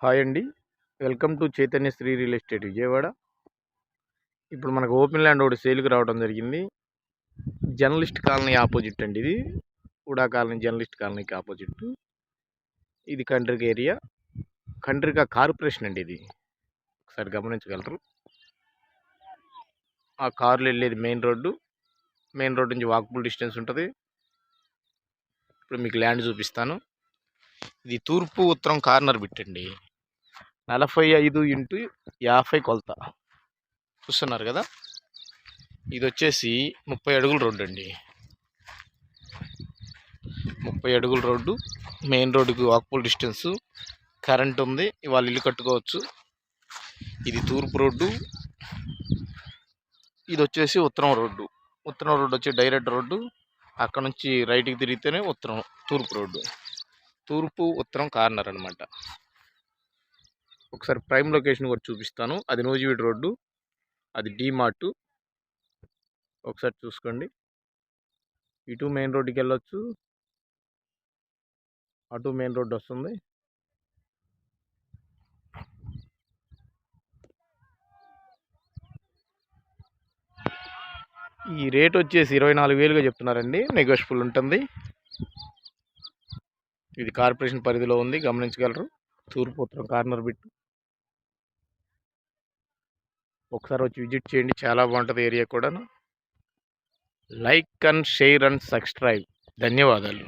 Hi అండి. Welcome to Chaitanya Sri real estate Vijayawada. ఇప్పుడు మనకు ఓపెన్ ల్యాండ్ ఒకటి సేల్కి రావడం జరిగింది. జర్నలిస్ట్ కాలనీ ఆపోజిట్ అండి ఇది. ఉడా కాలనీ జర్నలిస్ట్ కాలనీకి ఆపోజిట్. ఇది కండ్రిక ఏరియా. కండ్రిక కార్పొరేషన్ అండి ఇది. ఒకసారి గమనించగలరు. ఆ కార్లు వెళ్ళేది మెయిన్ రోడ్డు. మెయిన్ రోడ్ నుంచి వాకబుల్ డిస్టెన్స్ ఉంటుంది. ఇప్పుడు మీకు ల్యాండ్ చూపిస్తాను. ఇది తూర్పు ఉత్తరం కార్నర్ బిట్ అండి. 45x50 కొలత చూస్తున్నారు కదా. ఇది వచ్చేసి 30 అడుగుల రోడ్డు అండి. 30 అడుగుల రోడ్డు. మెయిన్ రోడ్డుకి వాకబుల్ డిస్టెన్స్. కరెంట్ ఉంది. ఇవాళ ఇల్లు కట్టుకోవచ్చు. ఇది తూర్పు రోడ్డు. ఇది వచ్చేసి ఉత్తరం రోడ్డు. ఉత్తరం రోడ్డు వచ్చి డైరెక్ట్ రోడ్డు. అక్కడ నుంచి రైట్కి తిరిగితేనే తూర్పు రోడ్డు. తూర్పు ఉత్తరం కార్నర్ అనమాట. ఒకసారి ప్రైమ్ లొకేషన్ కూడా చూపిస్తాను. అది నూజివీడు రోడ్డు. అది డీమార్ట్. ఒకసారి చూసుకోండి. ఇటు మెయిన్ రోడ్డుకి వెళ్ళొచ్చు, అటు మెయిన్ రోడ్డు వస్తుంది. ఈ రేట్ వచ్చేసి 24,000గా చెప్తున్నారండి. నెగోషియబుల్ ఉంటుంది. ఇది కార్పొరేషన్ పరిధిలో ఉంది, గమనించగలరు. తూర్పు ఉత్తరం కార్నర్ బిట్. ఒకసారి వచ్చి విజిట్ చేయండి, చాలా బాగుంటుంది ఏరియా కూడా. Like and share and subscribe. ధన్యవాదాలు.